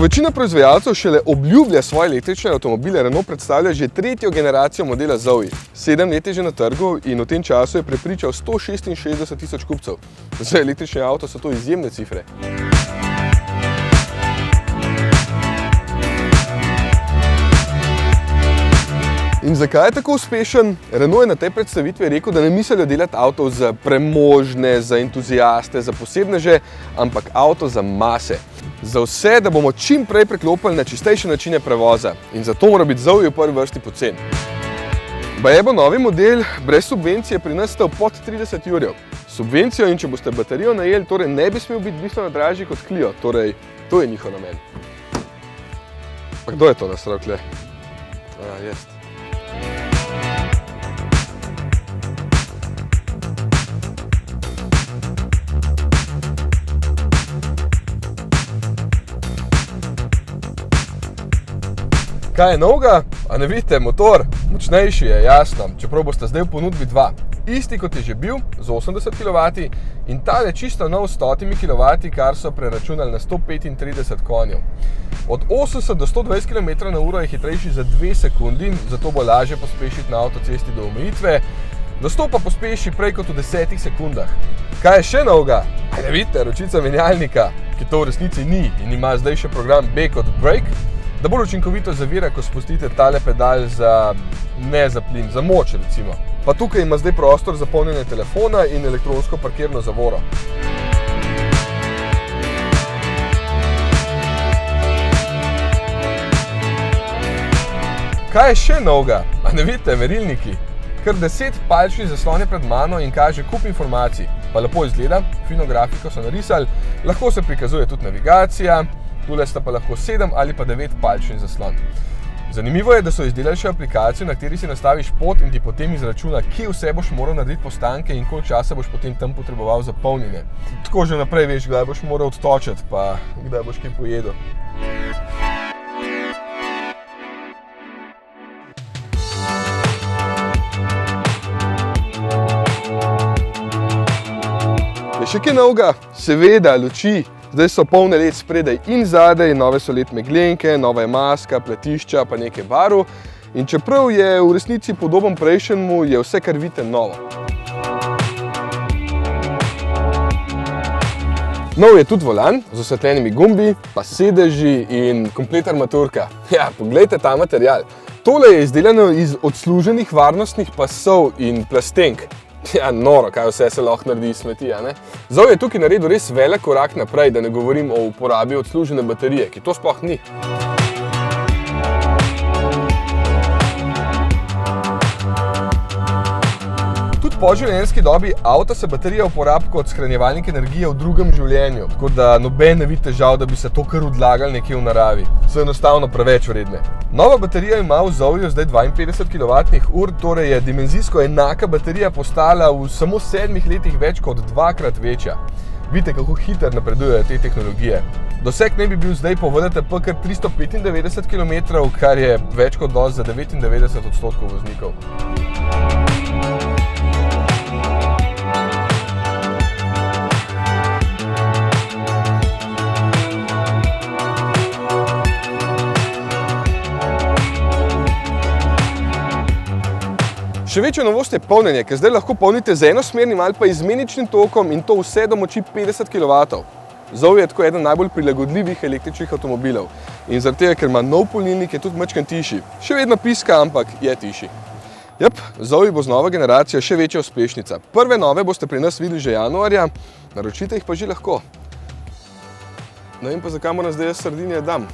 Ko večina proizvajalcev šele obljublja svoje električne avtomobile, Renault predstavlja že tretjo generacijo modela Zoe. 7 let je že na trgu in v tem času je prepričal 166 tisoč kupcev. Za električni avto so to izjemne cifre. In zakaj je tako uspešen? Renault je na tej predstavitvi rekel, da ne mislijo delati avtov za premožne, za entuziaste, za posebneže, ampak avto za mase. Za vse, da bomo čim prej preklopili na čistejše načine prevoza. In zato mora biti Zoe v prvi vrsti pocen. Baje bo novi model brez subvencije pri nas stal pod 30 jurjev. Subvencijo in če boste baterijo najeli, torej ne bi smel biti bistveno dražji kot Clio. Torej, to je njihov namen. Pa kdo je to nasral tle? Jaz. Kaj je novega? A ne vidite, motor, močnejši je, jasno, čeprav boste zdaj v ponudbi dva. Isti kot je že bil, z 80 kW in tale čisto nov 100 kW, kar so preračunali na 135 konjev. Od 80 do 120 km/h je hitrejši za 2 sekundi, zato bo lažje pospešiti na avtocesti do omejitve. Do 100 pa pospeši prej kot v 10 sekundah. Kaj je še novega? A ne vidite, ročica menjalnika, ki to v resnici ni in ima zdaj še program B kot brake, da bolj učinkovito zavira, ko spustite tale pedal ne za plin, za moč recimo. Pa tukaj ima zdaj prostor za polnjenje telefona in elektronsko parkirno zavoro. Kaj je še novega? A ne vidite, merilniki? Kar 10 palčnih zaslon je pred mano in kaže kup informacij. Pa lepo izgleda, fino grafiko so narisali, lahko se prikazuje tudi navigacija, tule sta pa lahko 7 ali pa 9 palčnih zaslon. Zanimivo je, da so izdelali še aplikacijo, na kateri si nastaviš pot in ti potem izračuna, kje vse boš moral narediti postanke in koliko časa boš potem tam potreboval za polnjenje. Tako že naprej veš, kdaj boš moral odtočiti, pa kdaj boš kaj pojedel. Je še kaj novega? Seveda, luči. Zdaj so polne LED spredaj in zadaj, nove so LED meglenke, nova je maska, platišča, pa nekaj barv. In čeprav je v resnici podoben prejšnjemu, je vse, kar vidite, novo. Nov je tudi volan z osvetljenimi gumbi, pa sedeži in komplet armaturka. Ja, poglejte ta material. Tole je izdelano iz odsluženih varnostnih pasov in plastenk. Ja, noro, kaj vse se lahko naredi iz smeti, a ne? Zoe je tukaj naredil res velik korak naprej, da ne govorim o uporabi odslužene baterije, ki to sploh ni. Tudi po življenjski dobi avta se baterija uporablja kot shranjevalnik energije v drugem življenju, tako da noben ne vidi težav, da bi se to kar odlagali nekje v naravi. So enostavno preveč vredne. Nova baterija ima v Zoeju zdaj 52 kWh, torej je dimenzijsko enaka baterija postala v samo 7 letih več kot 2-krat večja. Vidite, kako hitro napredujejo te tehnologije. Doseg naj bi bil zdaj po VDTP kar 395 km, kar je več kot dosti za 99% voznikov. Še večja novost je polnjenje, ker zdaj lahko polnite z enosmernim ali pa izmeničnim tokom in to vse do moči 50 kW. Zoe je tako eden najbolj prilagodljivih električnih avtomobilov in zaradi tega, ker ima nov polnilnik, je tudi majčkeno tišji. Še vedno piska, ampak je tišji. Jep, Zoe bo z novo generacijo še večja uspešnica. Prve nove boste pri nas videli že januarja, naročite jih pa že lahko. Ne vem pa, zakaj moram zdaj jaz sardine dam.